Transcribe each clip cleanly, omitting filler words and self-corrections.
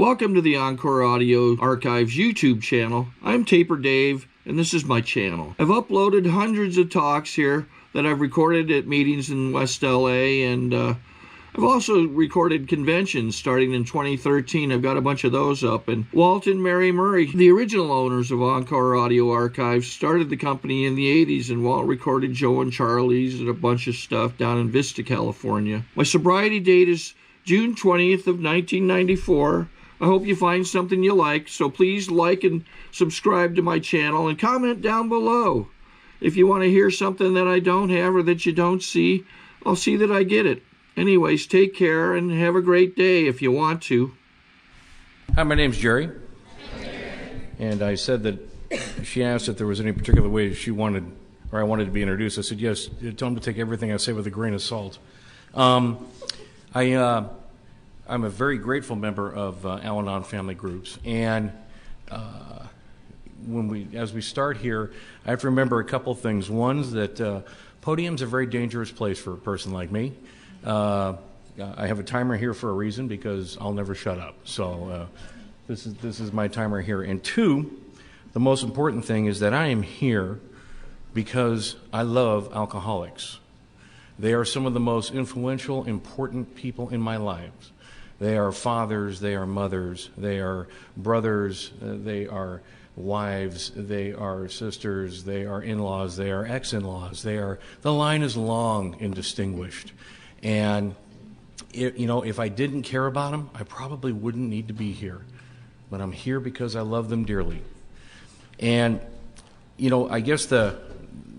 Welcome to the Encore Audio Archives YouTube channel. I'm Taper Dave, and this is my channel. I've uploaded hundreds of talks here that I've recorded at meetings in West LA, and I've also recorded conventions starting in 2013. I've got a bunch of those up. And Walt and Mary Murray, the original owners of Encore Audio Archives, started the company in the 80s, and Walt recorded Joe and Charlie's and a bunch of stuff down in Vista, California. My sobriety date is June 20th of 1994. I hope you find something you like, so please like and subscribe to my channel and comment down below. If you want to hear something that I don't have or that you don't see, I'll see that I get it. Anyways, take care and have a great day if you want to. Hi, my name's Gerry. And I said that she asked if there was any particular way she wanted, or I wanted to be introduced. I said, yes, tell them to take everything I say with a grain of salt. I'm a very grateful member of Al-Anon family groups, and as we start here, I have to remember a couple things. One's that podium's a very dangerous place for a person like me. I have a timer here for a reason because I'll never shut up. So this is my timer here. And two, the most important thing is that I am here because I love alcoholics. They are some of the most influential, important people in my life. They are fathers, they are mothers, they are brothers, they are wives, they are sisters, they are in-laws, they are ex-in-laws. The line is long and distinguished. And if I didn't care about them, I probably wouldn't need to be here. But I'm here because I love them dearly. And I guess the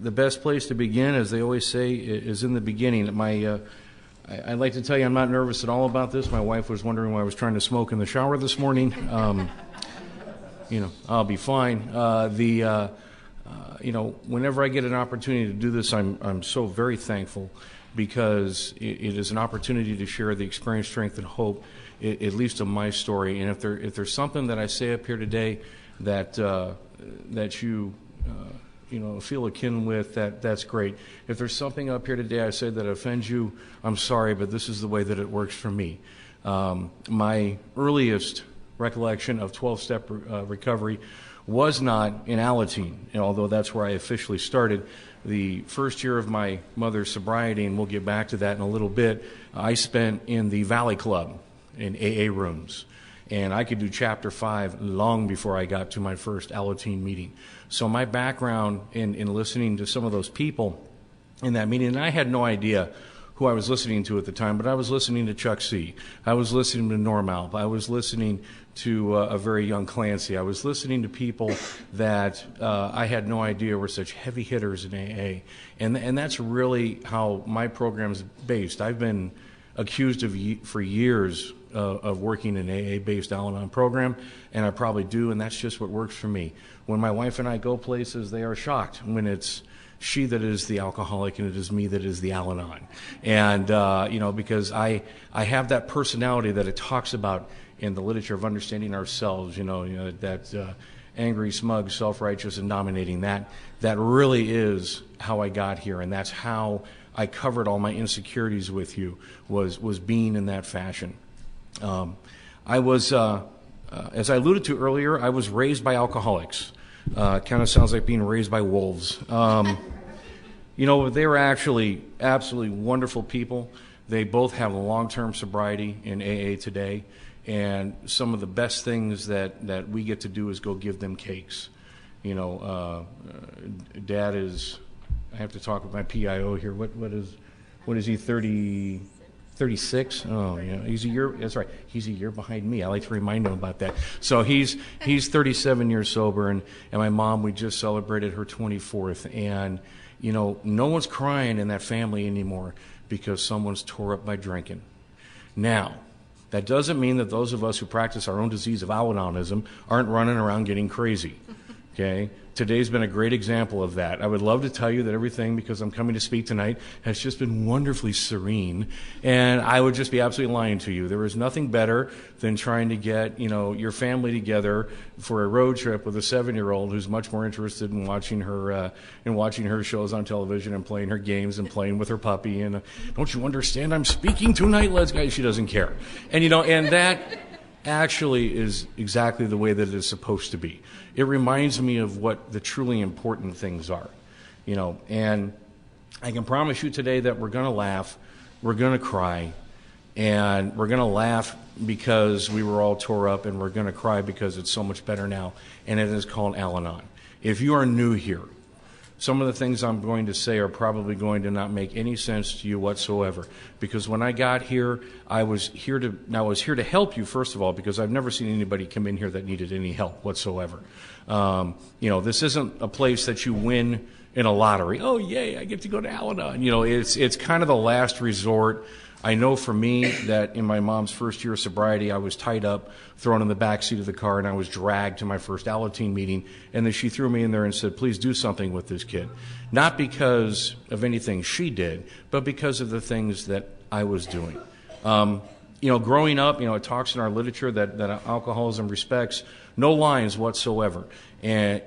best place to begin, as they always say, is in the beginning. I'd like to tell you I'm not nervous at all about this. My wife was wondering why I was trying to smoke in the shower this morning. I'll be fine. Whenever I get an opportunity to do this, I'm so very thankful because it is an opportunity to share the experience, strength, and hope, at least of my story. And if there's something that I say up here today that you feel akin with, that's great. If there's something up here today I say that offends you, I'm sorry, but this is the way that it works for me. My earliest recollection of 12-step recovery was not in Al-Anon, although that's where I officially started. The first year of my mother's sobriety, and we'll get back to that in a little bit, I spent in the Valley Club in AA rooms. And I could do Chapter 5 long before I got to my first Al-Anon meeting. So my background in listening to some of those people in that meeting, and I had no idea who I was listening to at the time, but I was listening to Chuck C. I was listening to Norm Alp. I was listening to a very young Clancy. I was listening to people that I had no idea were such heavy hitters in AA. And that's really how my program is based. I've been accused for years of working in an AA-based Al-Anon program, and I probably do, and that's just what works for me. When my wife and I go places, they are shocked when it's she that is the alcoholic and it is me that is the Al-Anon. And, because I have that personality that it talks about in the literature of understanding ourselves, that angry, smug, self-righteous, and dominating. That really is how I got here, and that's how I covered all my insecurities with you, was being in that fashion. I was, as I alluded to earlier, I was raised by alcoholics. Kind of sounds like being raised by wolves. They were actually absolutely wonderful people. They both have long-term sobriety in AA today, and some of the best things that we get to do is go give them cakes. Dad is, I have to talk with my PIO here. What is he, 36? Oh, yeah, he's a year. That's right. He's a year behind me. I like to remind him about that. So he's 37 years sober, and my mom, we just celebrated her 24th, and no one's crying in that family anymore because someone's tore up by drinking. Now, that doesn't mean that those of us who practice our own disease of Al-Anonism aren't running around getting crazy. Okay? Today's been a great example of that. I would love to tell you that everything, because I'm coming to speak tonight, has just been wonderfully serene, and I would just be absolutely lying to you. There is nothing better than trying to get, your family together for a road trip with a 7-year-old who's much more interested in watching her shows on television and playing her games and playing with her puppy. And don't you understand? I'm speaking tonight, let's guys. She doesn't care, and actually is exactly the way that it is supposed to be. It reminds me of what the truly important things are, and I can promise you today that we're going to laugh, we're going to cry, and we're going to laugh because we were all tore up, and we're going to cry because it's so much better now, and it is called Al-Anon. If you are new here, some of the things I'm going to say are probably going to not make any sense to you whatsoever, because when I got here, I was here to help you, first of all, because I've never seen anybody come in here that needed any help whatsoever. This isn't a place that you win in a lottery. Oh, yay, I get to go to Al-Anon. It's kind of the last resort. I know for me that in my mom's first year of sobriety, I was tied up, thrown in the back seat of the car, and I was dragged to my first Al-Anon meeting. And then she threw me in there and said, please do something with this kid. Not because of anything she did, but because of the things that I was doing. Growing up, it talks in our literature that alcoholism respects no lines whatsoever. And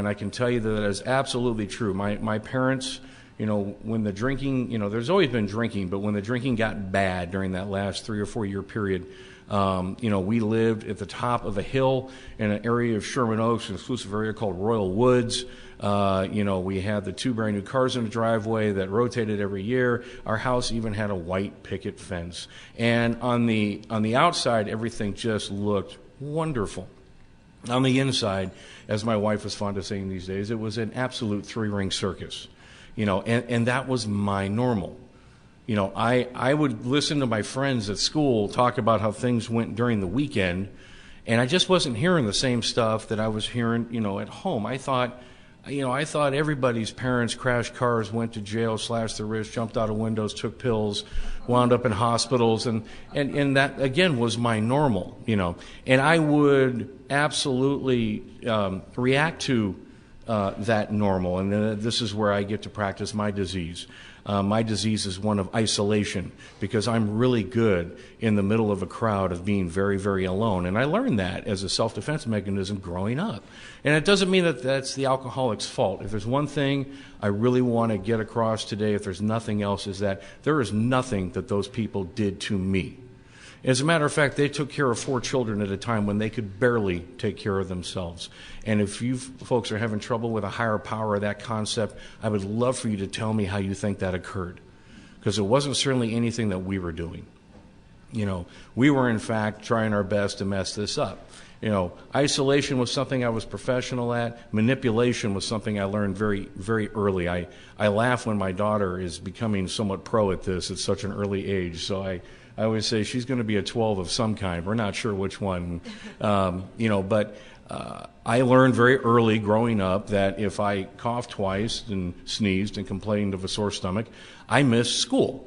I can tell you that is absolutely true. My parents, when the drinking, there's always been drinking, but when the drinking got bad during that last 3 or 4 year period, we lived at the top of a hill in an area of Sherman Oaks, an exclusive area called Royal Woods. We had the 2 brand new cars in the driveway that rotated every year. Our house even had a white picket fence. And on the outside, everything just looked wonderful. On the inside, as my wife was fond of saying these days, it was an absolute 3-ring circus. And that was my normal. I would listen to my friends at school talk about how things went during the weekend, and I just wasn't hearing the same stuff that I was hearing, at home. I thought everybody's parents crashed cars, went to jail, slashed their wrists, jumped out of windows, took pills, wound up in hospitals, and that, again, was my normal, And I would absolutely react to that normal, and this is where I get to practice my disease. My disease is one of isolation, because I'm really good in the middle of a crowd of being very, very alone. And I learned that as a self-defense mechanism growing up. And it doesn't mean that that's the alcoholic's fault. If there's one thing I really want to get across today, if there's nothing else, is that there is nothing that those people did to me. As a matter of fact, they took care of 4 children at a time when they could barely take care of themselves. And if you folks are having trouble with a higher power or that concept, I would love for you to tell me how you think that occurred. Because it wasn't certainly anything that we were doing. We were, in fact, trying our best to mess this up. Isolation was something I was professional at. Manipulation was something I learned very, very early. I laugh when my daughter is becoming somewhat pro at this at such an early age. So I always say she's going to be a 12 of some kind. We're not sure which one, but I learned very early growing up that if I coughed twice and sneezed and complained of a sore stomach, I missed school.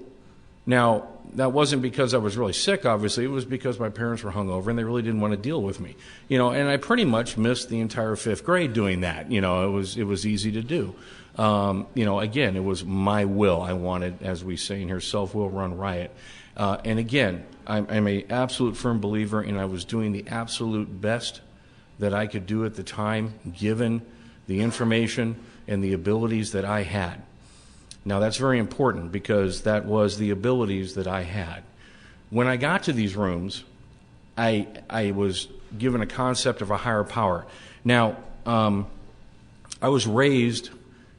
Now, that wasn't because I was really sick, obviously. It was because my parents were hungover and they really didn't want to deal with me. And I pretty much missed the entire 5th grade doing that. It was easy to do. Again, it was my will. I wanted, as we say in here, self-will run riot. And again, I'm an absolute firm believer, and I was doing the absolute best that I could do at the time, given the information and the abilities that I had. Now, that's very important, because that was the abilities that I had. When I got to these rooms, I was given a concept of a higher power. Now, I was raised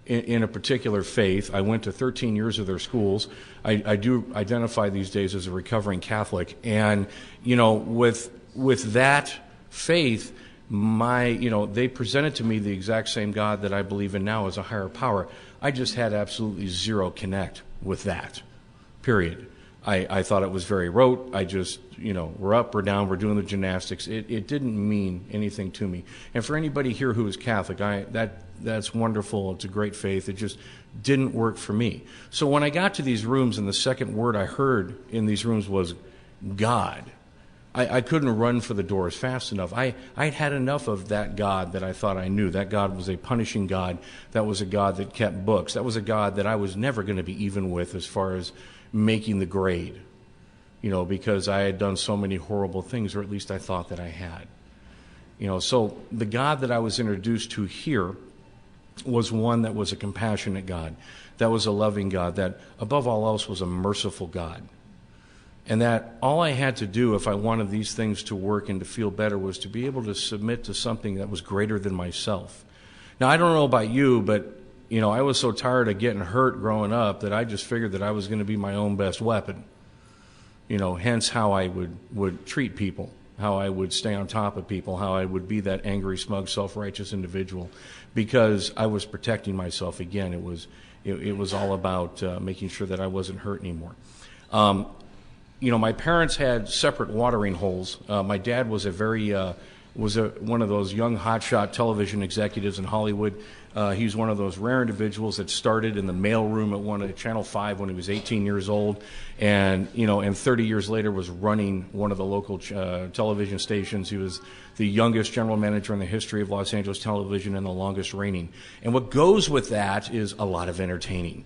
in a particular faith. I went to 13 years of their schools. I do identify these days as a recovering Catholic. And, with that faith, they presented to me the exact same God that I believe in now as a higher power. I just had absolutely zero connect with that, period. I thought it was very rote. I just, we're up, we're down, we're doing the gymnastics. It didn't mean anything to me. And for anybody here who is Catholic, that's wonderful. It's a great faith. It just didn't work for me. So when I got to these rooms, and the second word I heard in these rooms was God, I couldn't run for the doors fast enough. I'd had enough of that God that I thought I knew. That God was a punishing God. That was a God that kept books. That was a God that I was never going to be even with as far as making the grade, because I had done so many horrible things, or at least I thought that I had. So the God that I was introduced to here was one that was a compassionate God, that was a loving God, that above all else was a merciful God. And that all I had to do if I wanted these things to work and to feel better was to be able to submit to something that was greater than myself. Now, I don't know about you, but I was so tired of getting hurt growing up that I just figured that I was going to be my own best weapon. Hence how I would treat people, how I would stay on top of people, how I would be that angry, smug, self-righteous individual, because I was protecting myself. Again, it was all about making sure that I wasn't hurt anymore. My parents had separate watering holes. My dad was one of those young hotshot television executives in Hollywood. He was one of those rare individuals that started in the mailroom at Channel 5 when he was 18 years old, and 30 years later was running one of the local television stations. He was the youngest general manager in the history of Los Angeles television and the longest reigning. And what goes with that is a lot of entertaining.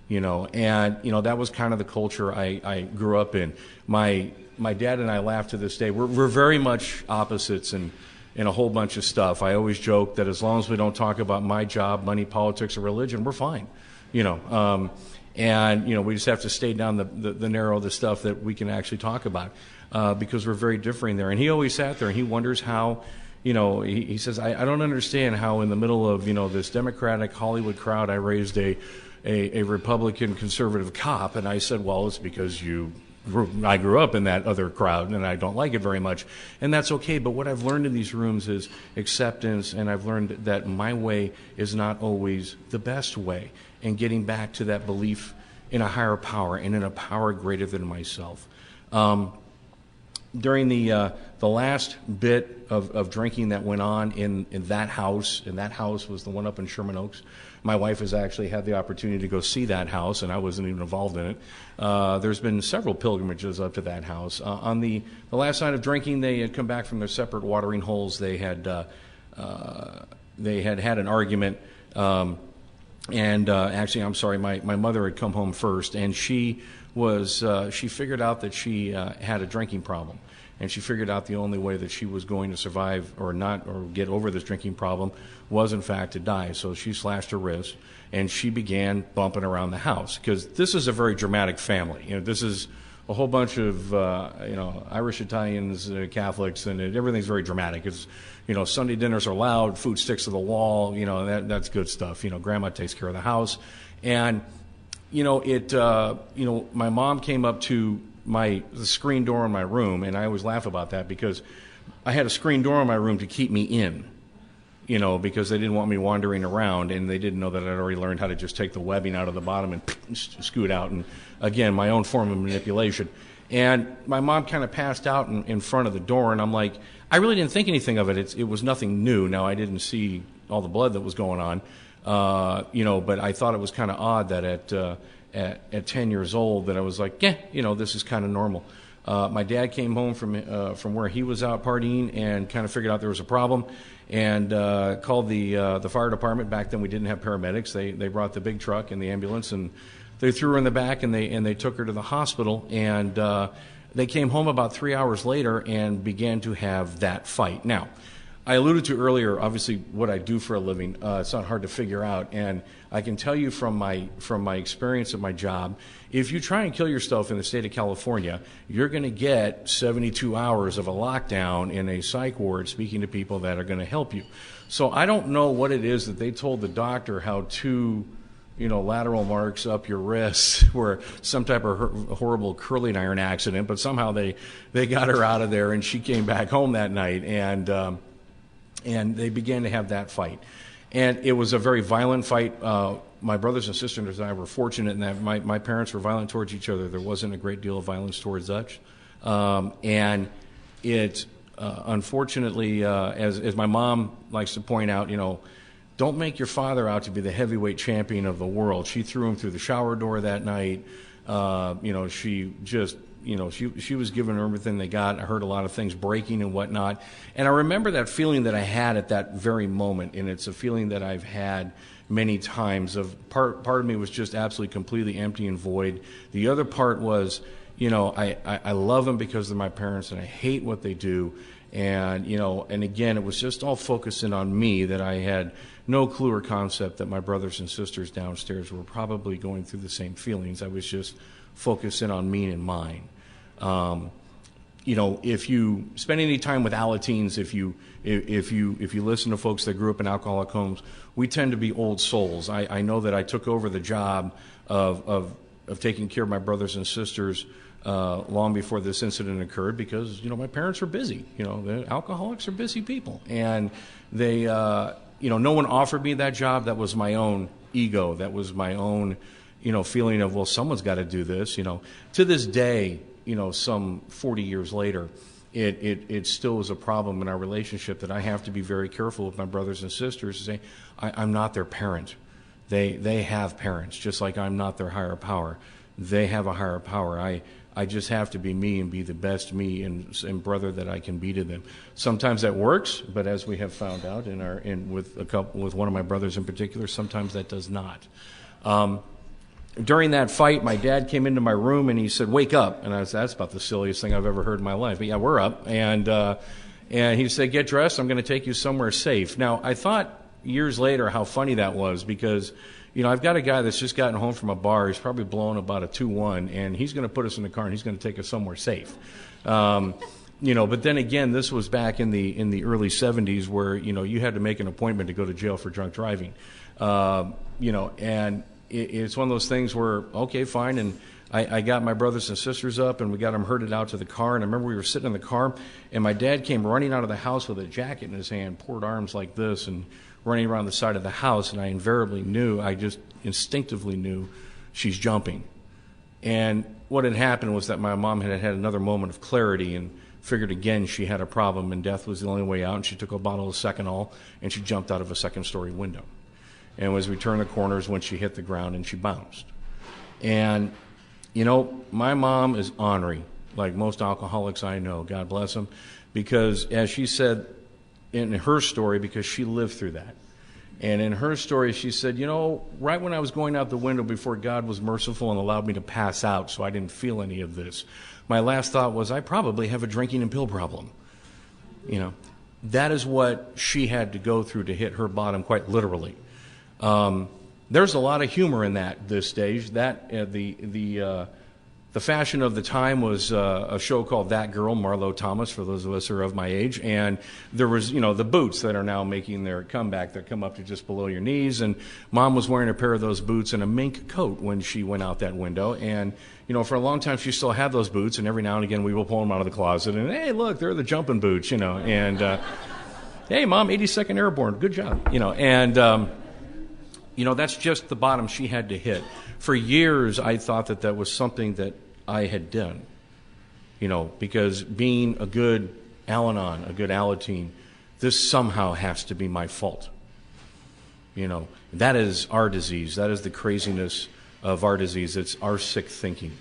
That was kind of the culture I grew up in. My dad and I laugh to this day. We're very much opposites in a whole bunch of stuff. I always joke that as long as we don't talk about my job, money, politics, or religion, we're fine. We just have to stay down the narrow of the stuff that we can actually talk about because we're very differing there. And he always sat there and he wonders how. He says, I don't understand how in the middle of this Democratic Hollywood crowd I raised a Republican conservative cop. And I said, well, it's because I grew up in that other crowd and I don't like it very much. And that's okay. But what I've learned in these rooms is acceptance, and I've learned that my way is not always the best way, and getting back to that belief in a higher power and in a power greater than myself. During the last bit of drinking that went on in that house, and that house was the one up in Sherman Oaks. My wife has actually had the opportunity to go see that house, and I wasn't even involved in it. There's been several pilgrimages up to that house. On the last night of drinking, they had come back from their separate watering holes. They had had an argument, actually, I'm sorry, my mother had come home first, and she figured out that she had a drinking problem. And she figured out the only way that she was going to survive or get over this drinking problem was, in fact, to die. So she slashed her wrist, and she began bumping around the house. Because this is a very dramatic family. This is a whole bunch of, Irish, Italians, Catholics, and everything's very dramatic. It's, Sunday dinners are loud, food sticks to the wall, that's good stuff. Grandma takes care of the house. And, my mom came up to the screen door in my room, and I always laugh about that because I had a screen door in my room to keep me in, because they didn't want me wandering around, and they didn't know that I'd already learned how to just take the webbing out of the bottom and scoot out, and again, my own form of manipulation. And my mom kind of passed out in front of the door, and I'm like, I really didn't think anything of it. It was nothing new. Now, I didn't see all the blood that was going on, but I thought it was kind of odd that at 10 years old that I was like, this is kind of normal. My dad came home from where he was out partying and kind of figured out there was a problem and called the fire department. Back then we didn't have paramedics. They brought the big truck and the ambulance, and they threw her in the back and they took her to the hospital. And they came home about 3 hours later and began to have that fight. Now, I alluded to earlier, obviously, what I do for a living. It's not hard to figure out, and I can tell you from my experience at my job, if you try and kill yourself in the state of California, you're going to get 72 hours of a lockdown in a psych ward speaking to people that are going to help you. So I don't know what it is that they told the doctor how two lateral marks up your wrists were some type of horrible curling iron accident, but somehow they got her out of there, and she came back home that night, and they began to have that fight. And it was a very violent fight. My brothers and sisters and I were fortunate in that my parents were violent towards each other. There wasn't a great deal of violence towards us. And it, unfortunately, as my mom likes to point out, don't make your father out to be the heavyweight champion of the world. She threw him through the shower door that night. She just... she was giving her everything they got. I heard a lot of things breaking and whatnot. And I remember that feeling that I had at that very moment, and it's a feeling that I've had many times. Part of me was just absolutely completely empty and void. The other part was, I love them because they're my parents, and I hate what they do. And, and again, it was just all focusing on me, that I had no clue or concept that my brothers and sisters downstairs were probably going through the same feelings. I was just focusing on me and mine. You know, if you spend any time with Alateens, if you listen to folks that grew up in alcoholic homes, we tend to be old souls. I know that I took over the job of taking care of my brothers and sisters long before this incident occurred because, you know, my parents were busy. You know, the alcoholics are busy people. And they, you know, no one offered me that job. That was my own ego. That was my own, you know, feeling of, well, someone's got to do this. You know, to this day, you know, some 40 years later, it still is a problem in our relationship that I have to be very careful with my brothers and sisters to say, I'm not their parent. They have parents, just like I'm not their higher power. They have a higher power. I just have to be me and be the best me and brother that I can be to them. Sometimes that works, but as we have found out with one of my brothers in particular, sometimes that does not. During that fight, my dad came into my room and he said, "Wake up!" And I said, "That's about the silliest thing I've ever heard in my life." But yeah, we're up, and he said, "Get dressed. I'm going to take you somewhere safe." Now, I thought years later how funny that was because, you know, I've got a guy that's just gotten home from a bar. He's probably blowing about a 2-1, and he's going to put us in the car and he's going to take us somewhere safe. You know, but then again, this was back in the early 70s where, you know, you had to make an appointment to go to jail for drunk driving. You know, and it's one of those things where, okay, fine, and I got my brothers and sisters up, and we got them herded out to the car, and I remember we were sitting in the car, and my dad came running out of the house with a jacket in his hand, poured arms like this, and running around the side of the house, and I just instinctively knew she's jumping. And what had happened was that my mom had another moment of clarity and figured again she had a problem, and death was the only way out, and she took a bottle of Seconal, and she jumped out of a second-story window. And as we turned the corners, when she hit the ground and she bounced. And, you know, my mom is ornery, like most alcoholics I know, God bless them, because as she said in her story, because she lived through that. And in her story, she said, you know, right when I was going out the window before God was merciful and allowed me to pass out so I didn't feel any of this, my last thought was, I probably have a drinking and pill problem. You know, that is what she had to go through to hit her bottom quite literally. There's a lot of humor in this stage. That the fashion of the time was a show called That Girl, Marlo Thomas, for those of us who are of my age, and there was, you know, the boots that are now making their comeback that come up to just below your knees, and Mom was wearing a pair of those boots and a mink coat when she went out that window, and, you know, for a long time she still had those boots, and every now and again we will pull them out of the closet, and hey, look, they're the jumping boots, you know, and hey, Mom, 82nd Airborne, good job, you know, and you know, that's just the bottom she had to hit. For years, I thought that was something that I had done, you know, because being a good Al-Anon, a good Alateen, this somehow has to be my fault. You know, that is our disease. That is the craziness of our disease. It's our sick thinking.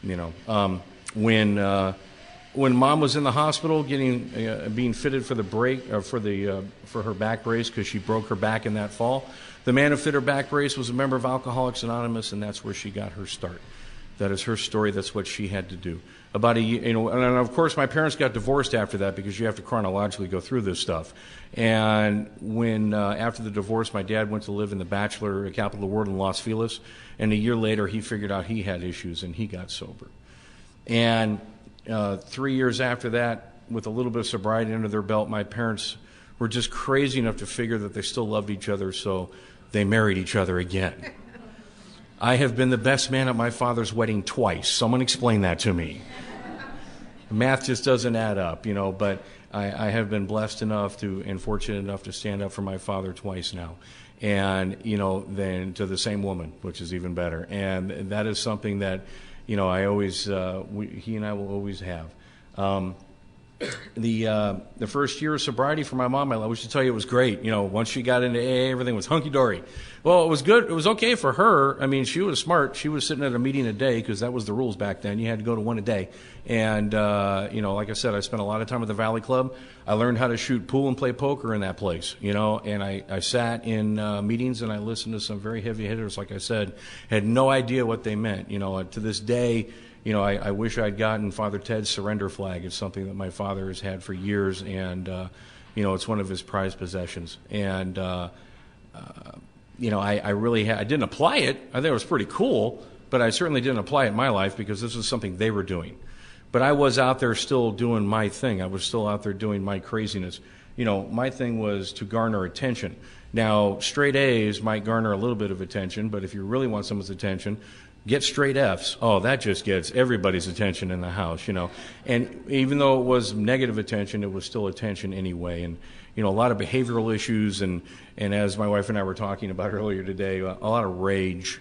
You know, when Mom was in the hospital being fitted for the for her back brace because she broke her back in that fall, the man who fit her back brace was a member of Alcoholics Anonymous, and that's where she got her start. That is her story. That's what she had to do. About a year, you know, and of course my parents got divorced after that because you have to chronologically go through this stuff. And when after the divorce, my dad went to live in the bachelor capital of the world in Los Feliz, and a year later he figured out he had issues and he got sober. And 3 years after that, with a little bit of sobriety under their belt, my parents were just crazy enough to figure that they still loved each other, so they married each other again. I have been the best man at my father's wedding twice. Someone explain that to me. Math just doesn't add up, you know, but I have been blessed enough and fortunate enough to stand up for my father twice now. And, you know, then to the same woman, which is even better. And that is something that, you know, I always, he and I will always have. The first year of sobriety for my mom, I wish to tell you it was great. You know, once she got into AA, everything was hunky-dory. Well, it was good. It was okay for her. I mean, she was smart. She was sitting at a meeting a day because that was the rules back then. You had to go to one a day. And, you know, like I said, I spent a lot of time at the Valley Club. I learned how to shoot pool and play poker in that place, you know, and I sat in meetings and I listened to some very heavy hitters, like I said, had no idea what they meant. You know, to this day, you know, I wish I'd gotten Father Ted's surrender flag. It's something that my father has had for years, and, you know, it's one of his prized possessions. And, you know, I didn't apply it. I thought it was pretty cool, but I certainly didn't apply it in my life because this was something they were doing. But I was out there still doing my thing. I was still out there doing my craziness. My thing was to garner attention. Now, straight A's might garner a little bit of attention, but if you really want someone's attention, get straight F's. Oh, that just gets everybody's attention in the house, And even though it was negative attention, it was still attention anyway. And, a lot of behavioral issues, and as my wife and I were talking about earlier today, a lot of rage,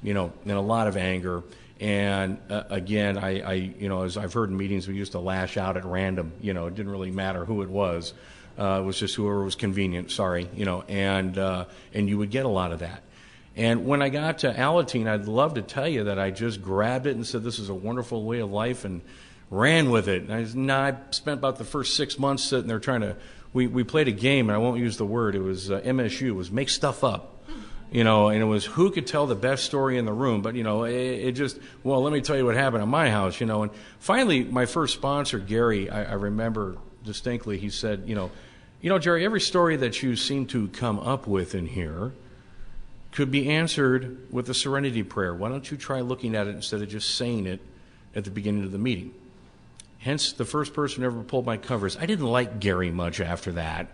and a lot of anger. And again, I as I've heard in meetings, we used to lash out at random. It didn't really matter who it was. It was just whoever was convenient, and you would get a lot of that. And when I got to Alateen, I'd love to tell you that I just grabbed it and said, this is a wonderful way of life, and ran with it. And I spent about the first 6 months sitting there trying to, we played a game, and I won't use the word, it was MSU, it was make stuff up. And it was who could tell the best story in the room. But, it just, well, let me tell you what happened at my house, And finally, my first sponsor, Gerry, I remember distinctly, he said, Gerry, every story that you seem to come up with in here could be answered with a serenity prayer. Why don't you try looking at it instead of just saying it at the beginning of the meeting? Hence, the first person who ever pulled my covers. I didn't like Gerry much after that,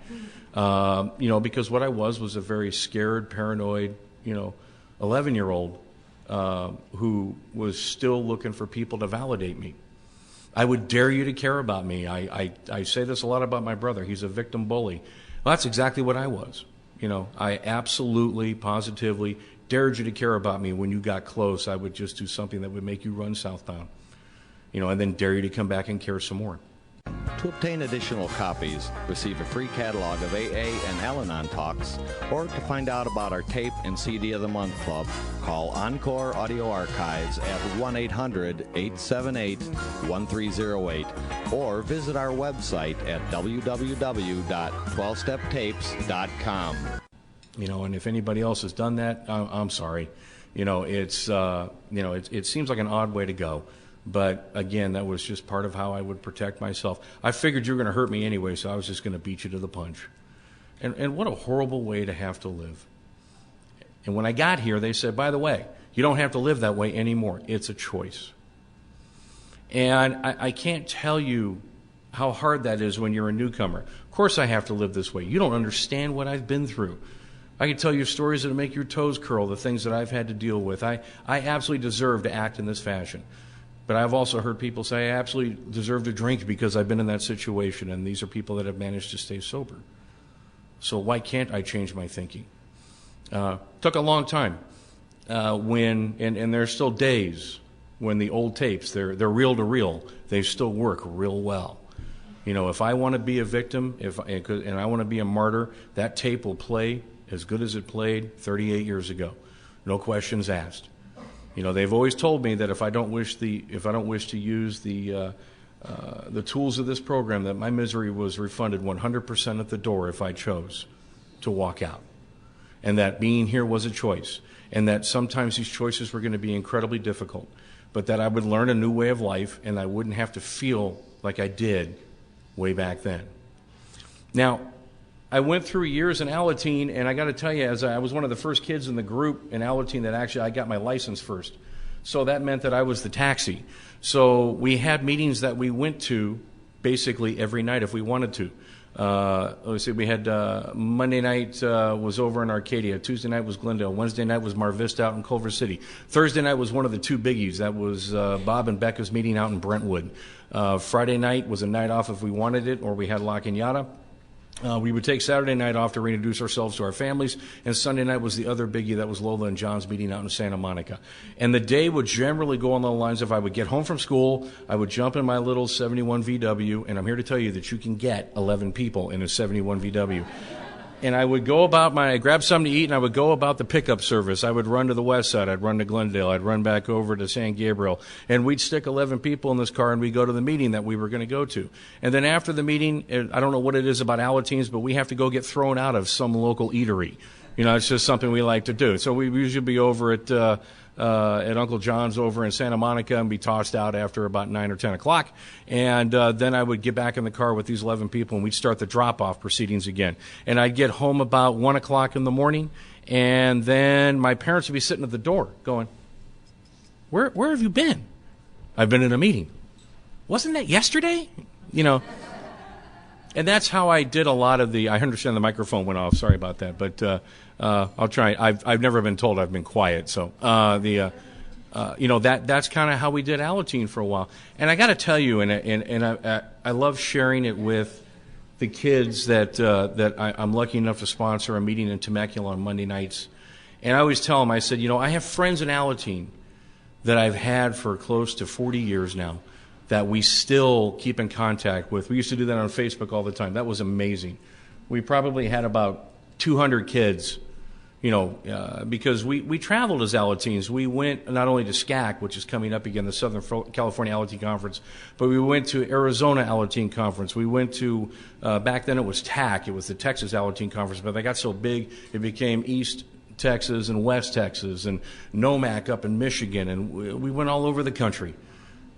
because what I was a very scared, paranoid, 11-year-old who was still looking for people to validate me. I would dare you to care about me. I say this a lot about my brother. He's a victim bully. Well, that's exactly what I was. I absolutely, positively dared you to care about me. When you got close, I would just do something that would make you run southbound. And then dare you to come back and care some more. To obtain additional copies, receive a free catalog of AA and Al-Anon talks, or to find out about our tape and CD of the Month Club, call Encore Audio Archives at 1-800-878-1308, or visit our website at www.12steptapes.com. And if anybody else has done that, I'm sorry. It seems like an odd way to go. But again, that was just part of how I would protect myself. I figured you were going to hurt me anyway, so I was just going to beat you to the punch. And what a horrible way to have to live. And when I got here, they said, by the way, you don't have to live that way anymore. It's a choice. And I can't tell you how hard that is when you're a newcomer. Of course I have to live this way. You don't understand what I've been through. I can tell you stories that make your toes curl, the things that I've had to deal with. I absolutely deserve to act in this fashion. But I've also heard people say, I absolutely deserve to drink because I've been in that situation, and these are people that have managed to stay sober. So why can't I change my thinking? Took a long time. And there's still days when the old tapes, they're reel to reel, they still work real well. If I want to be a victim, and I want to be a martyr, that tape will play as good as it played 38 years ago. No questions asked. They've always told me that if I don't wish to use the tools of this program, that my misery was refunded 100% at the door if I chose to walk out, and that being here was a choice, and that sometimes these choices were going to be incredibly difficult, but that I would learn a new way of life, and I wouldn't have to feel like I did way back then. Now, I went through years in Alateen, and I got to tell you, as I was one of the first kids in the group in Alateen that actually I got my license first. So that meant that I was the taxi. So we had meetings that we went to basically every night if we wanted to. Let's see, we had Monday night was over in Arcadia. Tuesday night was Glendale. Wednesday night was Mar Vista out in Culver City. Thursday night was one of the two biggies. That was Bob and Becca's meeting out in Brentwood. Friday night was a night off if we wanted it, or we had La Cañada. We would take Saturday night off to reintroduce ourselves to our families, and Sunday night was the other biggie. That was Lola and John's meeting out in Santa Monica. And the day would generally go on the lines of I would get home from school, I would jump in my little 71 VW, and I'm here to tell you that you can get 11 people in a 71 VW. And I would go about I'd grab something to eat, and I would go about the pickup service. I would run to the west side. I'd run to Glendale. I'd run back over to San Gabriel. And we'd stick 11 people in this car, and we'd go to the meeting that we were going to go to. And then after the meeting, I don't know what it is about Alateens, but we have to go get thrown out of some local eatery. It's just something we like to do. So we usually be over at Uncle John's over in Santa Monica and be tossed out after about 9 or 10 o'clock. And then I would get back in the car with these 11 people, and we'd start the drop-off proceedings again. And I'd get home about 1 o'clock in the morning, and then my parents would be sitting at the door going, Where have you been? I've been in a meeting. wasn't that yesterday? You know. And that's how I did a lot of I understand the microphone went off. Sorry about that. But I'll try. I've never been told I've been quiet. So, that's kind of how we did Alateen for a while. And I got to tell you, and I love sharing it with the kids that I'm lucky enough to sponsor a meeting in Temecula on Monday nights. And I always tell them, I said, I have friends in Alateen that I've had for close to 40 years now that we still keep in contact with. We used to do that on Facebook all the time. That was amazing. We probably had about 200 kids, because we traveled as Alateens. We went not only to SCAC, which is coming up again, the Southern California Alateen Conference, but we went to Arizona Alateen Conference. We went to, back then it was TAC, it was the Texas Alateen Conference, but they got so big it became East Texas and West Texas and NOMAC up in Michigan, and we went all over the country.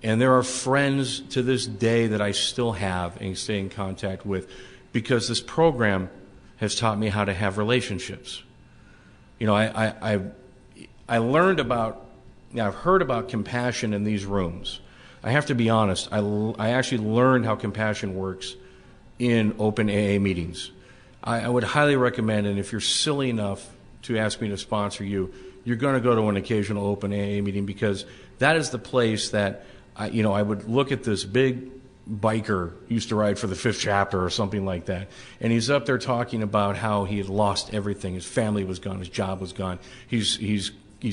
And there are friends to this day that I still have and stay in contact with because this program has taught me how to have relationships. I learned about, I've heard about compassion in these rooms. I have to be honest, I actually learned how compassion works in open AA meetings. I would highly recommend, and if you're silly enough to ask me to sponsor you, you're going to go to an occasional open AA meeting because that is the place that I would look at this big biker, used to ride for the Fifth Chapter or something like that, and he's up there talking about how he had lost everything. His family was gone, his job was gone, he's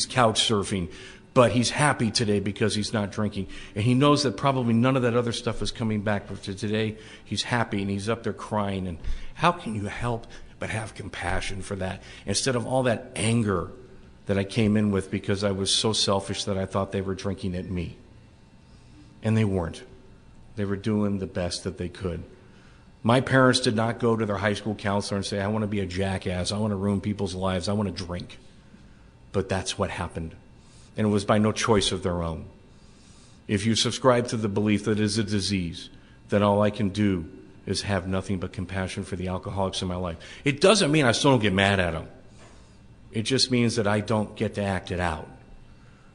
couch surfing, but he's happy today because he's not drinking. And he knows that probably none of that other stuff is coming back, but today he's happy and he's up there crying. And how can you help but have compassion for that instead of all that anger that I came in with because I was so selfish that I thought they were drinking at me? And they weren't. They were doing the best that they could. My parents did not go to their high school counselor and say, I want to be a jackass, I want to ruin people's lives, I want to drink. But that's what happened. And it was by no choice of their own. If you subscribe to the belief that it is a disease, then all I can do is have nothing but compassion for the alcoholics in my life. It doesn't mean I still don't get mad at them. It just means that I don't get to act it out.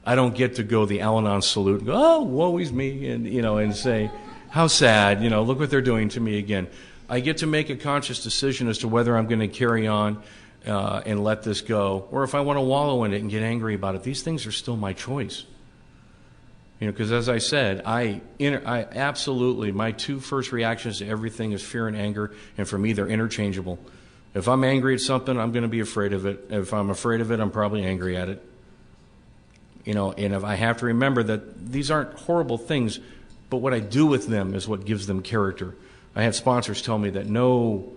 I don't get to go the Al-Anon salute and go, oh, woe is me, and say, how sad, look what they're doing to me again. I get to make a conscious decision as to whether I'm going to carry on and let this go, or if I want to wallow in it and get angry about it. These things are still my choice. Because as I said, I absolutely, my two first reactions to everything is fear and anger, and for me, they're interchangeable. If I'm angry at something, I'm going to be afraid of it. If I'm afraid of it, I'm probably angry at it. And if I have to remember that these aren't horrible things, but what I do with them is what gives them character. I had sponsors tell me that no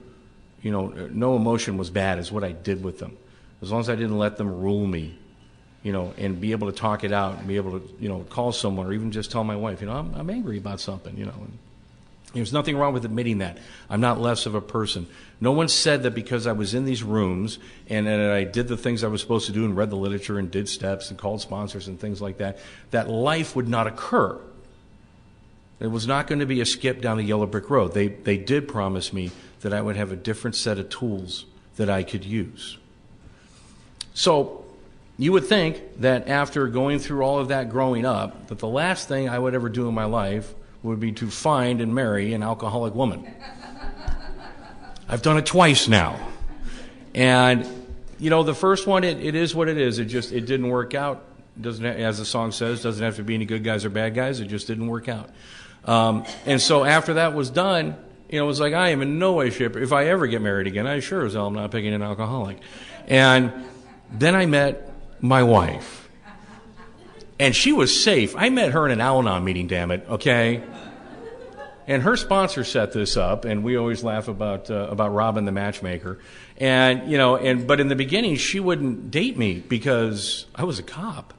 emotion was bad, is what I did with them. As long as I didn't let them rule me, and be able to talk it out and be able to, call someone or even just tell my wife, I'm angry about something, and there's nothing wrong with admitting that. I'm not less of a person. No one said that because I was in these rooms and I did the things I was supposed to do and read the literature and did steps and called sponsors and things like that, that life would not occur. It was not going to be a skip down the yellow brick road. They did promise me that I would have a different set of tools that I could use. So you would think that after going through all of that growing up, that the last thing I would ever do in my life would be to find and marry an alcoholic woman. I've done it twice now. And, the first one, it is what it is. It didn't work out. Doesn't, as the song says, doesn't have to be any good guys or bad guys. It just didn't work out. And so after that was done, it was like, I am in no way, shape, if I ever get married again, I sure as hell am not picking an alcoholic. And then I met my wife. And she was safe. I met her in an Al-Anon meeting, damn it, okay? And her sponsor set this up, and we always laugh about Robin the matchmaker. And, but in the beginning, she wouldn't date me because I was a cop.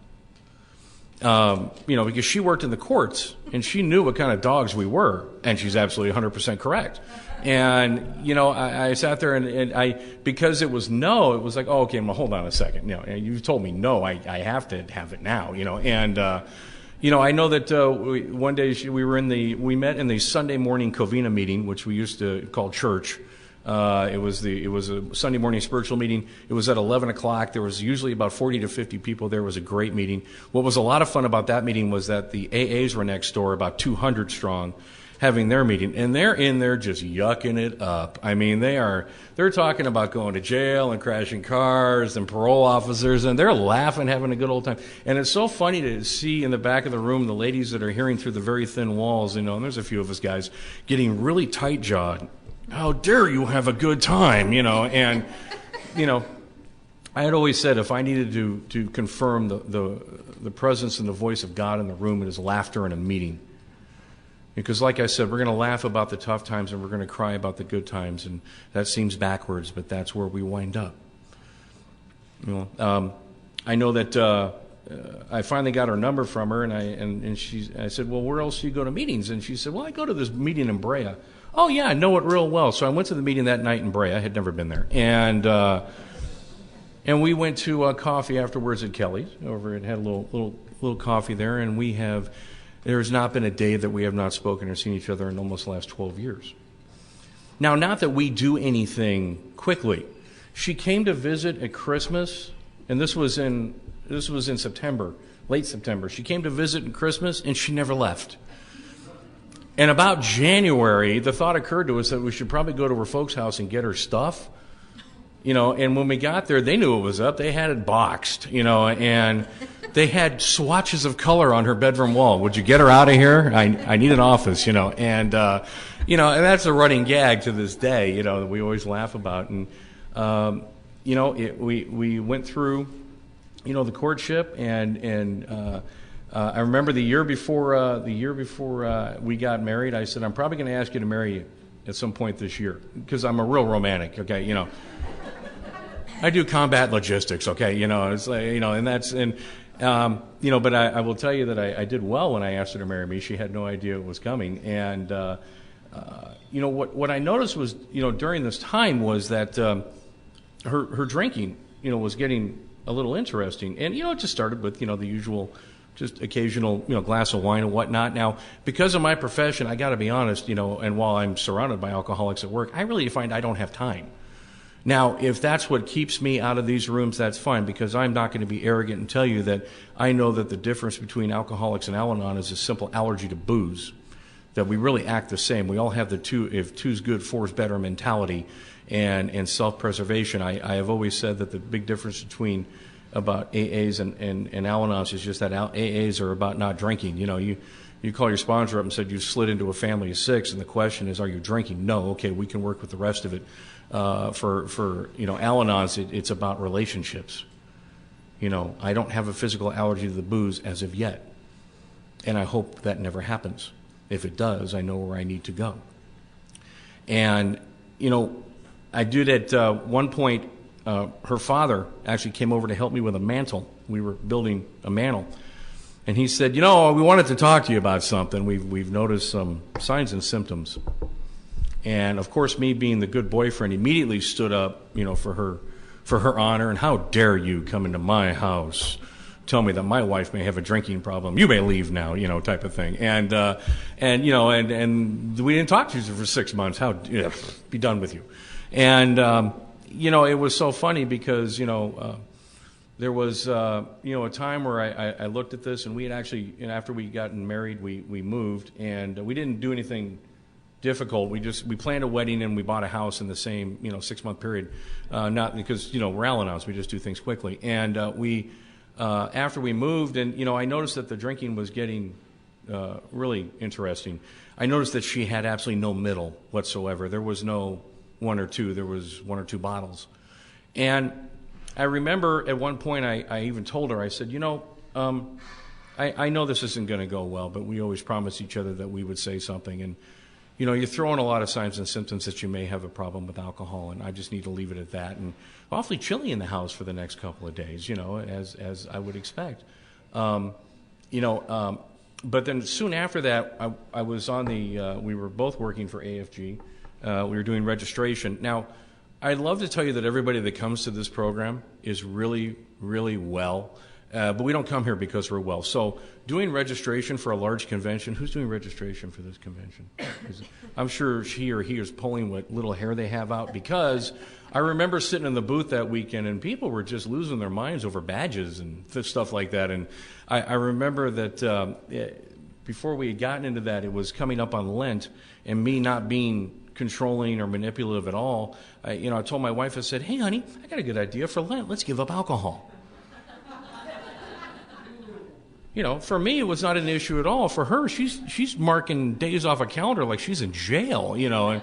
Because she worked in the courts, and she knew what kind of dogs we were, and she's absolutely 100% correct. And, I sat there and because it was no, it was like, oh, okay, well, hold on a second. You told me no, I have to have it now, and, I know that one day we met in the Sunday morning Covina meeting, which we used to call church, It was a Sunday morning spiritual meeting. It was at 11 o'clock. There was usually about 40 to 50 people there. It was a great meeting. What was a lot of fun about that meeting was that the AAs were next door, about 200 strong, having their meeting, and they're in there just yucking it up. I mean, they're talking about going to jail and crashing cars and parole officers, and they're laughing, having a good old time. And it's so funny to see in the back of the room the ladies that are hearing through the very thin walls, and there's a few of us guys getting really tight-jawed. How dare you have a good time, and, I had always said if I needed to confirm the presence and the voice of God in the room, it is laughter in a meeting. Because like I said, we're going to laugh about the tough times and we're going to cry about the good times, and that seems backwards, but that's where we wind up. I know that I finally got her number from her, and I said, well, where else do you go to meetings? And she said, well, I go to this meeting in Brea. Oh, yeah, I know it real well. So I went to the meeting that night in Brea. I had never been there. And we went to coffee afterwards at Kelly's over and had a little coffee there, and there has not been a day that we have not spoken or seen each other in almost the last 12 years. Now, not that we do anything quickly. She came to visit at Christmas, and this was in September, late September. She came to visit at Christmas, and she never left. And about January, the thought occurred to us that we should probably go to her folks' house and get her stuff. And when we got there, they knew it was up. They had it boxed, and they had swatches of color on her bedroom wall. Would you get her out of here? I need an office, and that's a running gag to this day, that we always laugh about. And, we went through, the courtship, and I remember the year before we got married, I said, I'm probably going to ask you to marry you at some point this year, because I'm a real romantic, okay, I do combat logistics, okay, it's like, but I will tell you that I did well when I asked her to marry me. She had no idea it was coming. And, what I noticed was, during this time was that her drinking, was getting a little interesting. And, it just started with, the usual, just occasional, glass of wine and whatnot. Now, because of my profession, I got to be honest, and while I'm surrounded by alcoholics at work, I really find I don't have time. Now, if that's what keeps me out of these rooms, that's fine, because I'm not going to be arrogant and tell you that I know that the difference between alcoholics and Al-Anon is a simple allergy to booze, that we really act the same. We all have the if two's good, four's better mentality and self-preservation. I have always said that the big difference between about AAs and Al-Anons is just that AAs are about not drinking. You call your sponsor up and said you slid into a family of 6, and the question is, are you drinking? No. Okay, we can work with the rest of it. For Al-Anons, it's about relationships. I don't have a physical allergy to the booze as of yet, and I hope that never happens. If it does, I know where I need to go. And I did at one point. Her father actually came over to help me with a mantle. We were building a mantle. And he said, we wanted to talk to you about something. We've noticed some signs and symptoms. And, of course, me being the good boyfriend immediately stood up, for her honor. And how dare you come into my house, tell me that my wife may have a drinking problem. You may leave now, type of thing. And we didn't talk to you for 6 months. Be done with you. And, it was so funny because, there was, a time where I looked at this, and we had actually, after we gotten married, we moved, and we didn't do anything difficult. We planned a wedding, and we bought a house in the same, 6-month period. Not because, we're Al-Anons, we just do things quickly. And after we moved, and, I noticed that the drinking was getting really interesting. I noticed that she had absolutely no middle whatsoever. There was no 1 or 2. There was 1 or 2 bottles. And I remember at one point I even told her, I said, I know this isn't going to go well, but we always promised each other that we would say something. And, you throw in a lot of signs and symptoms that you may have a problem with alcohol, and I just need to leave it at that. And awfully chilly in the house for the next couple of days, as I would expect. But then soon after that, I was on we were both working for AFG. We were doing registration. Now, I'd love to tell you that everybody that comes to this program is really, really well. But we don't come here because we're well. So doing registration for a large convention, who's doing registration for this convention? I'm sure she or he is pulling what little hair they have out, because I remember sitting in the booth that weekend and people were just losing their minds over badges and stuff like that. And I remember that before we had gotten into that, it was coming up on Lent, and me not being controlling or manipulative at all, I told my wife, I said, hey, honey, I got a good idea for Lent. Let's give up alcohol. For me, it was not an issue at all. For her, she's marking days off a calendar like she's in jail, And I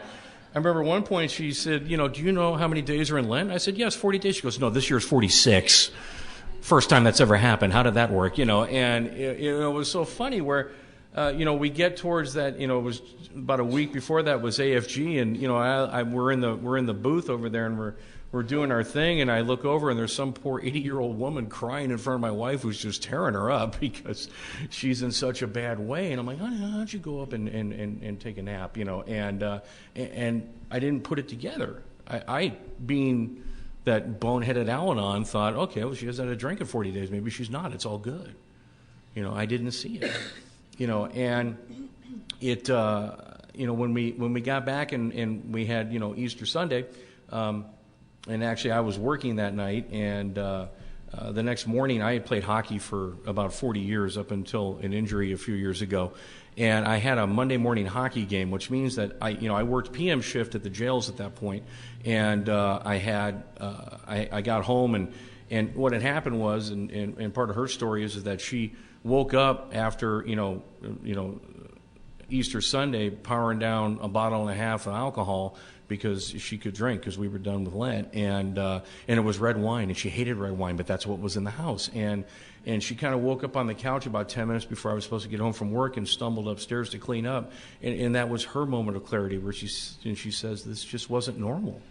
remember one point she said, do you know how many days are in Lent? I said, yes, 40 days. She goes, no, this year's 46. First time that's ever happened. How did that work? And it was so funny where, we get towards that, it was about a week before that was AFG, and, we're in the booth over there, and we're doing our thing, and I look over, and there's some poor 80-year-old woman crying in front of my wife who's just tearing her up because she's in such a bad way. And I'm like, honey, why don't you go up and take a nap, And I didn't put it together. I being that boneheaded Al-Anon, thought, okay, well, she hasn't had a drink in 40 days. Maybe she's not. It's all good. I didn't see it. And it, when we got back and we had, Easter Sunday, and actually I was working that night, and the next morning I had played hockey for about 40 years up until an injury a few years ago. And I had a Monday morning hockey game, which means that I worked PM shift at the jails at that point, and I got home, and what had happened was, and part of her story is that she woke up after Easter Sunday powering down a bottle and a half of alcohol because she could drink, because we were done with Lent, and it was red wine, and she hated red wine, but that's what was in the house. And she kind of woke up on the couch about 10 minutes before I was supposed to get home from work and stumbled upstairs to clean up, and that was her moment of clarity, where she says, this just wasn't normal.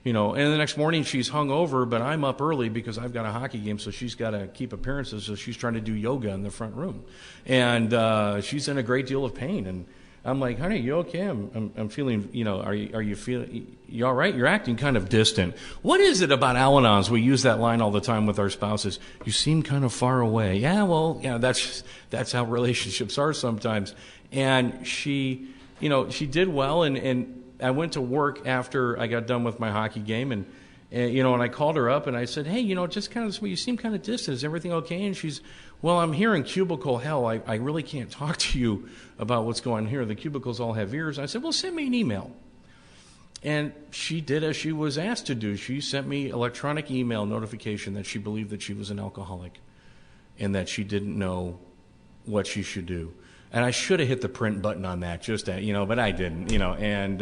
And the next morning she's hungover, but I'm up early because I've got a hockey game, so she's got to keep appearances, so she's trying to do yoga in the front room. And she's in a great deal of pain. And I'm like, honey, you okay? I'm feeling, are you feeling, you all right? You're acting kind of distant. What is it about Al-Anons? We use that line all the time with our spouses. You seem kind of far away. Yeah, well, that's how relationships are sometimes. And she did well, and I went to work after I got done with my hockey game, and I called her up and I said, hey, just kind of, you seem kind of distant. Is everything okay? And she's, well, I'm here in cubicle hell. I really can't talk to you about what's going on here. The cubicles all have ears. I said, well, send me an email. And she did as she was asked to do. She sent me electronic email notification that she believed that she was an alcoholic and that she didn't know what she should do. And I should have hit the print button on that, but I didn't, And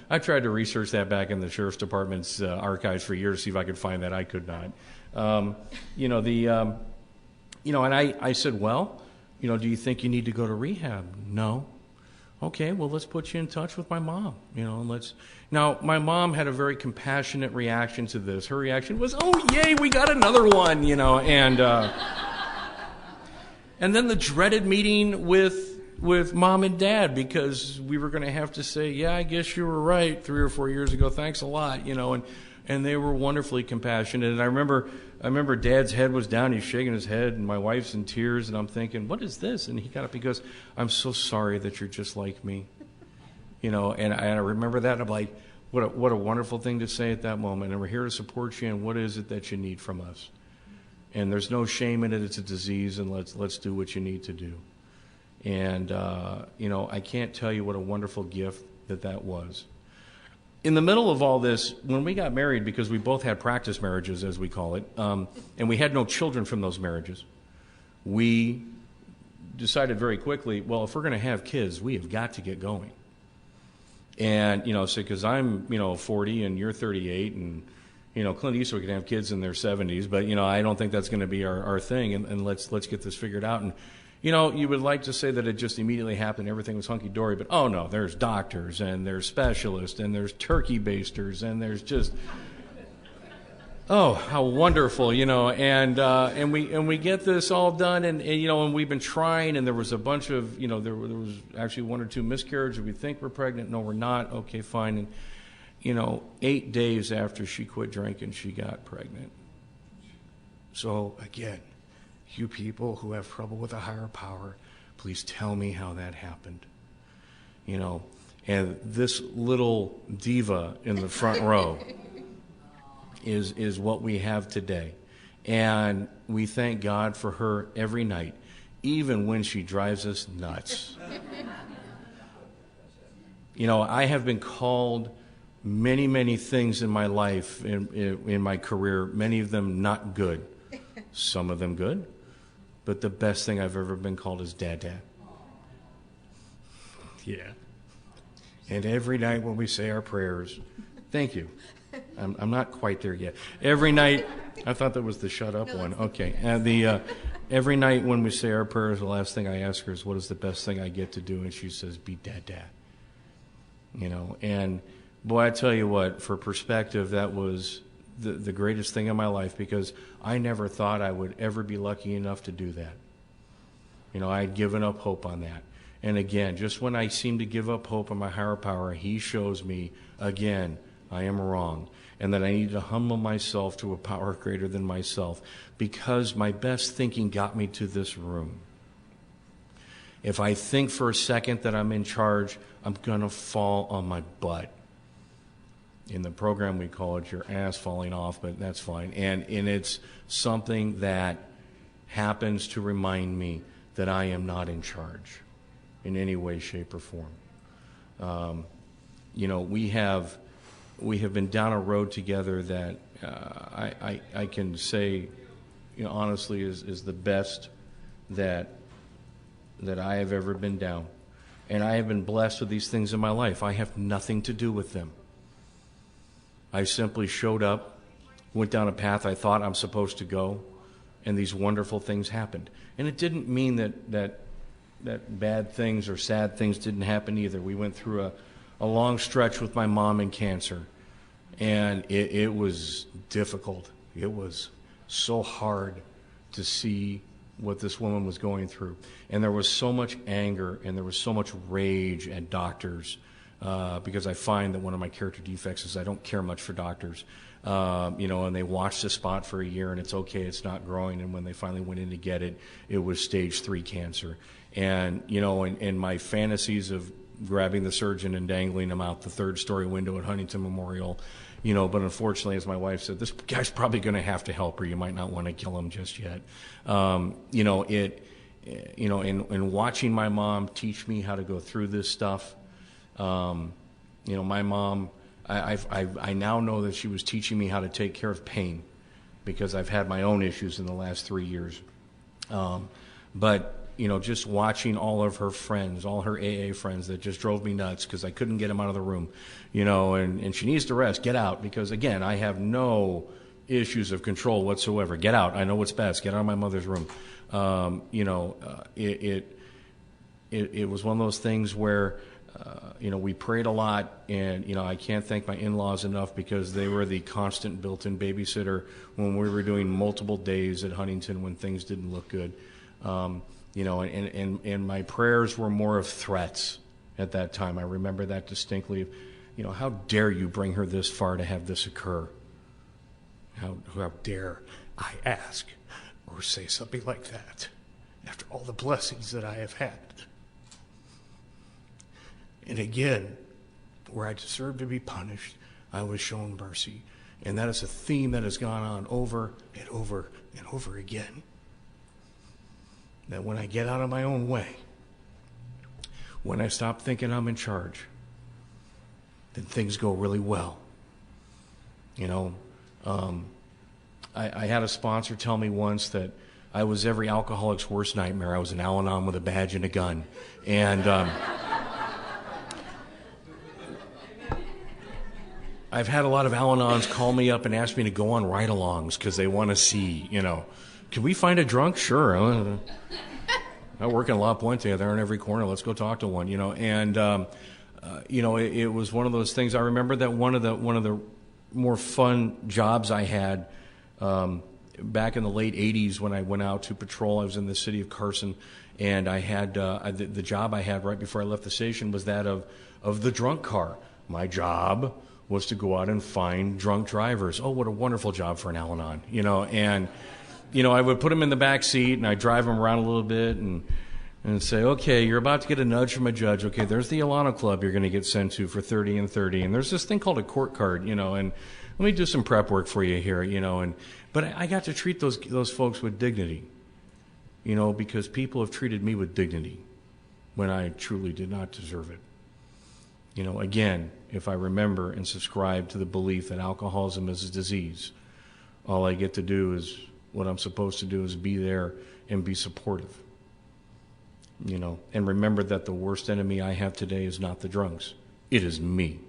I tried to research that back in the Sheriff's Department's archives for years to see if I could find that. I could not. And I said, well, do you think you need to go to rehab? No. Okay, well, let's put you in touch with my mom. Now, my mom had a very compassionate reaction to this. Her reaction was, oh, yay, we got another one, And then the dreaded meeting with mom and dad, because we were going to have to say, yeah, I guess you were right 3 or 4 years ago. Thanks a lot, and they were wonderfully compassionate. And I remember dad's head was down. He's shaking his head, and my wife's in tears, and I'm thinking, what is this? And he got up, he goes, I'm so sorry that you're just like me. And I remember that, and I'm like, what a wonderful thing to say at that moment. And we're here to support you, and what is it that you need from us? And there's no shame in it. It's a disease, and let's do what you need to do. And, I can't tell you what a wonderful gift that was. In the middle of all this, when we got married, because we both had practice marriages, as we call it, and we had no children from those marriages, we decided very quickly, well, if we're going to have kids, we have got to get going. And, because I'm, 40 and you're 38, and, Clint Eastwood can have kids in their 70s, but, I don't think that's going to be our thing, and let's get this figured out. And, you would like to say that it just immediately happened, everything was hunky-dory, but oh no, there's doctors, and there's specialists, and there's turkey basters, and there's just, oh, how wonderful, and we get this all done, and we've been trying, and there was a bunch of, there was actually 1 or 2 miscarriages. We think we're pregnant. No, we're not. Okay, fine. And, 8 days after she quit drinking, she got pregnant. So again, You people who have trouble with a higher power, please tell me how that happened. You know, and this little diva in the front row is what we have today. And we thank God for her every night, even when she drives us nuts. You know, I have been called many, many things in my life, in my career, many of them not good, some of them good, but the best thing I've ever been called is Dad. Yeah. And every night when we say our prayers, thank you. I'm not quite there yet. Every night, I thought that was the shut up one. Okay. And every night when we say our prayers, the last thing I ask her is, what is the best thing I get to do? And she says, be Dad. You know, and boy, I tell you what, for perspective, that was the greatest thing in my life, because I never thought I would ever be lucky enough to do that. You know, I had given up hope on that. And again, just when I seem to give up hope on my higher power, he shows me, again, I am wrong, and that I need to humble myself to a power greater than myself, because my best thinking got me to this room. If I think for a second that I'm in charge, I'm going to fall on my butt. In the program, we call it your ass falling off, but that's fine. And it's something that happens to remind me that I am not in charge in any way, shape, or form. You know, we have been down a road together that I can say, you know, honestly is the best that I have ever been down. And I have been blessed with these things in my life. I have nothing to do with them. I simply showed up, went down a path I thought I'm supposed to go, and these wonderful things happened. And it didn't mean that bad things or sad things didn't happen either. We went through a long stretch with my mom in cancer, and it was difficult. It was so hard to see what this woman was going through. And there was so much anger and there was so much rage at doctors, because I find that one of my character defects is I don't care much for doctors. You know, and they watched the spot for a year and it's okay, it's not growing. And when they finally went in to get it, it was stage 3 cancer. And, you know, in my fantasies of grabbing the surgeon and dangling him out the 3rd-story window at Huntington Memorial, you know, but unfortunately, as my wife said, this guy's probably going to have to help her. You might not want to kill him just yet. You know, and watching my mom teach me how to go through this stuff. You know, my mom, I now know that she was teaching me how to take care of pain, because I've had my own issues in the last 3 years. But you know, just watching all of her friends, all her AA friends that just drove me nuts because I couldn't get them out of the room, you know, and she needs to rest, get out, because again, I have no issues of control whatsoever. Get out, I know what's best, get out of my mother's room. You know, it was one of those things where, you know, we prayed a lot, and, you know, I can't thank my in-laws enough, because they were the constant built-in babysitter when we were doing multiple days at Huntington when things didn't look good. You know, and my prayers were more of threats at that time. I remember that distinctly. You know, how dare you bring her this far to have this occur? How dare I ask or say something like that after all the blessings that I have had? And again, where I deserved to be punished, I was shown mercy. And that is a theme that has gone on over and over and over again. That when I get out of my own way, when I stop thinking I'm in charge, then things go really well. You know, I had a sponsor tell me once that I was every alcoholic's worst nightmare. I was an Al-Anon with a badge and a gun. And I've had a lot of Al-Anons call me up and ask me to go on ride-alongs because they want to see, you know, can we find a drunk? Sure. I work in La Puente. They're in every corner. Let's go talk to one, you know. And, you know, it was one of those things. I remember that one of the more fun jobs I had back in the late 80s when I went out to patrol. I was in the city of Carson, and I had the job I had right before I left the station was that of the drunk car. My job was to go out and find drunk drivers. Oh, what a wonderful job for an Al-Anon, you know. And I would put him in the back seat and I'd drive him around a little bit and say, okay, you're about to get a nudge from a judge. Okay, there's the Al-Anon club you're going to get sent to for 30 and 30. And there's this thing called a court card, and let me do some prep work for you here, but I got to treat those folks with dignity, because people have treated me with dignity when I truly did not deserve it. Again, if I remember and subscribe to the belief that alcoholism is a disease, all I get to do is what I'm supposed to do is be there and be supportive. And remember that the worst enemy I have today is not the drunks. It is me.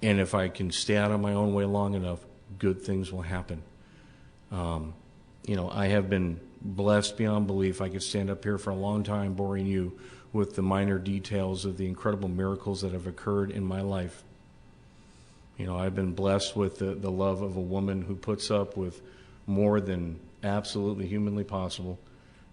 And if I can stay out of my own way long enough, good things will happen. I have been blessed beyond belief. I could stand up here for a long time boring you with the minor details of the incredible miracles that have occurred in my life. I've been blessed with the love of a woman who puts up with more than absolutely humanly possible,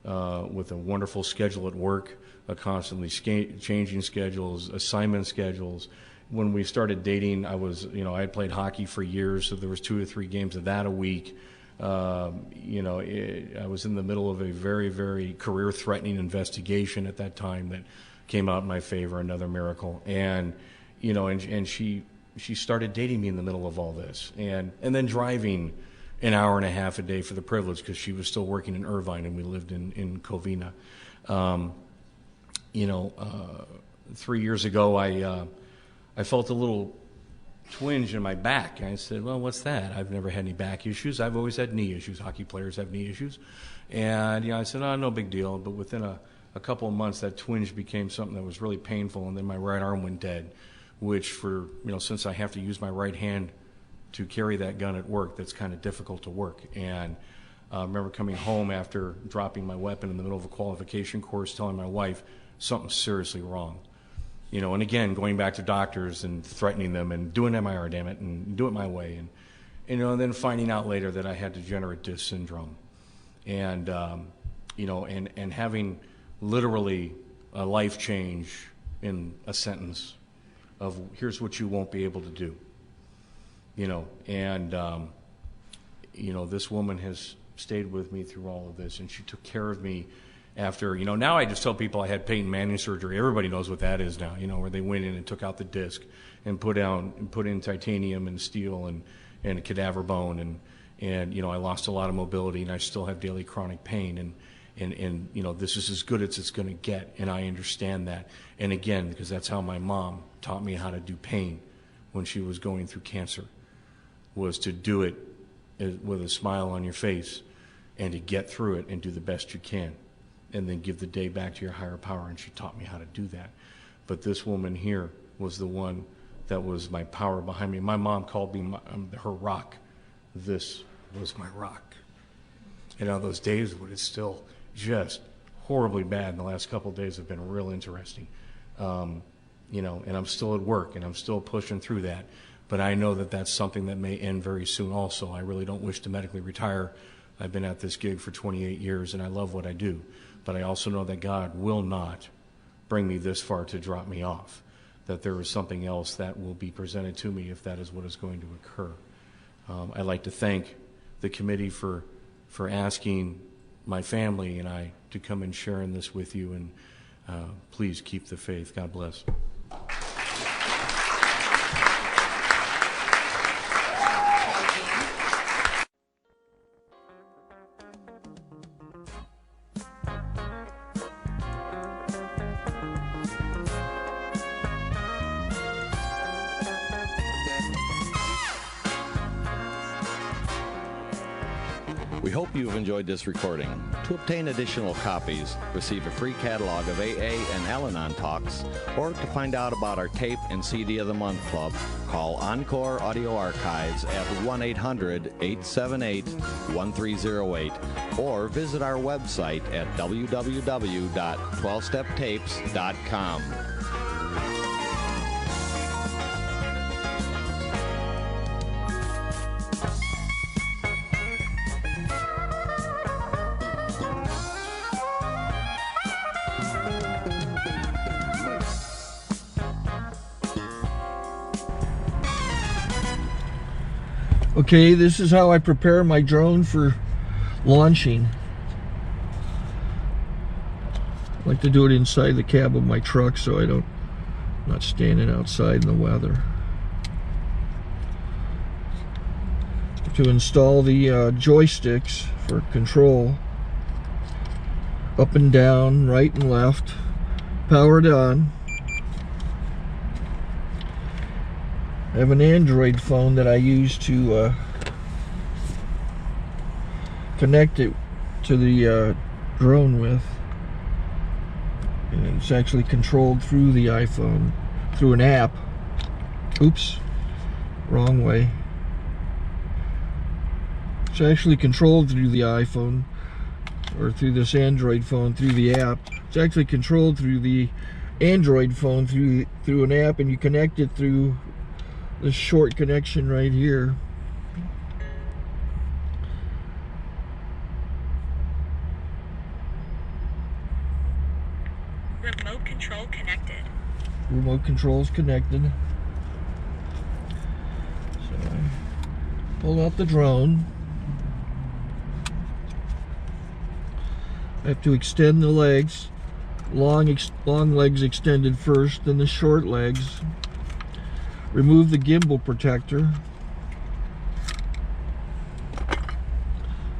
with a wonderful schedule at work, a constantly changing schedules, assignment schedules. When we started dating, I had played hockey for years, so there was 2 or 3 games of that a week. I was in the middle of a very, very career-threatening investigation at that time that came out in my favor, another miracle. And she started dating me in the middle of all this, and then driving an hour and a half a day for the privilege, because she was still working in Irvine and we lived in Covina. 3 years ago, I felt a little twinge in my back. I said, well, what's that? I've never had any back issues. I've always had knee issues. Hockey players have knee issues. And I said, oh, no big deal. But within a couple of months, that twinge became something that was really painful, and then my right arm went dead, which since I have to use my right hand to carry that gun at work, that's kind of difficult to work. And I remember coming home after dropping my weapon in the middle of a qualification course, telling my wife something's seriously wrong. And again, going back to doctors and threatening them and doing MIR, damn it, and do it my way. And then finding out later that I had degenerative disc syndrome. And, and having literally a life change in a sentence of here's what you won't be able to do. This woman has stayed with me through all of this, and she took care of me after, now I just tell people I had Peyton Manning surgery. Everybody knows what that is now, where they went in and took out the disc and put in titanium and steel and a cadaver bone. And I lost a lot of mobility, and I still have daily chronic pain. And this is as good as it's going to get, and I understand that. And again, because that's how my mom taught me how to do pain when she was going through cancer, was to do it with a smile on your face and to get through it and do the best you can, and then give the day back to your higher power. And she taught me how to do that. But this woman here was the one that was my power behind me. My mom called me her rock. This was my rock. And on those days when it's still just horribly bad, and the last couple of days have been real interesting, and I'm still at work and I'm still pushing through that. But I know that that's something that may end very soon also. I really don't wish to medically retire. I've been at this gig for 28 years and I love what I do. But I also know that God will not bring me this far to drop me off, that there is something else that will be presented to me if that is what is going to occur. I'd like to thank the committee for asking my family and I to come and share in this with you, and please keep the faith. God bless. We hope you've enjoyed this recording. To obtain additional copies, receive a free catalog of AA and Al-Anon talks, or to find out about our tape and CD of the Month Club, call Encore Audio Archives at 1-800-878-1308, or visit our website at www.12steptapes.com. Okay, this is how I prepare my drone for launching. I like to do it inside the cab of my truck so I'm not standing outside in the weather. To install the joysticks for control, up and down, right and left, powered on. I have an Android phone that I use to connect it to the drone with. And it's actually controlled through the iPhone, through an app. Oops, wrong way. It's actually controlled through the iPhone, or through this Android phone, through the app. It's actually controlled through the Android phone, through an app, and you connect it through this short connection right here. Remote control connected. Remote control's connected. So I pull out the drone. I have to extend the legs. Long legs extended first, then the short legs. Remove the gimbal protector.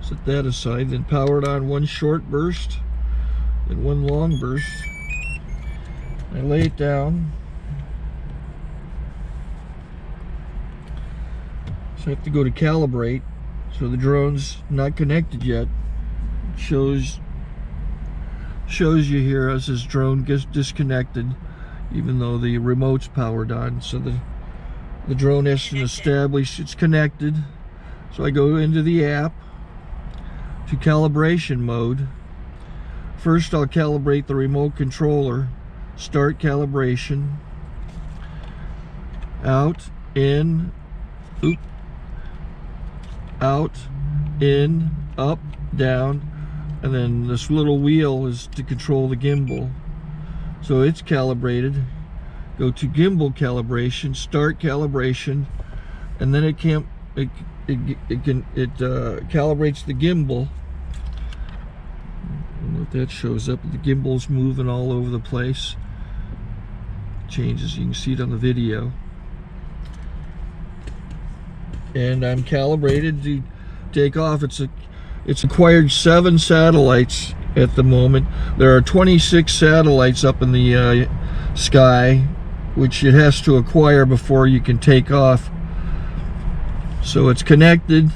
Set that aside, then power it on one short burst, then one long burst. I lay it down. So I have to go to calibrate. So the drone's not connected yet. It shows you here as this drone gets disconnected, even though the remote's powered on. So the drone has to establish it's connected. So I go into the app to calibration mode. First I'll calibrate the remote controller. Start calibration. Out, in, out, in, up, down, and then this little wheel is to control the gimbal. So it's calibrated. Go to gimbal calibration, start calibration, and then it calibrates the gimbal. And if that shows up, the gimbal's moving all over the place. Changes, you can see it on the video. And I'm calibrated to take off. It's acquired 7 satellites at the moment. There are 26 satellites up in the sky, which it has to acquire before you can take off. So it's connected.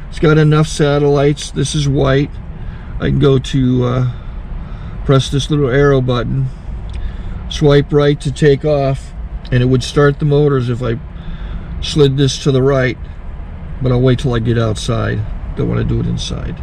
It's got enough satellites. This is white. I can go to press this little arrow button, swipe right to take off, and it would start the motors if I slid this to the right. But I'll wait till I get outside. Don't want to do it inside.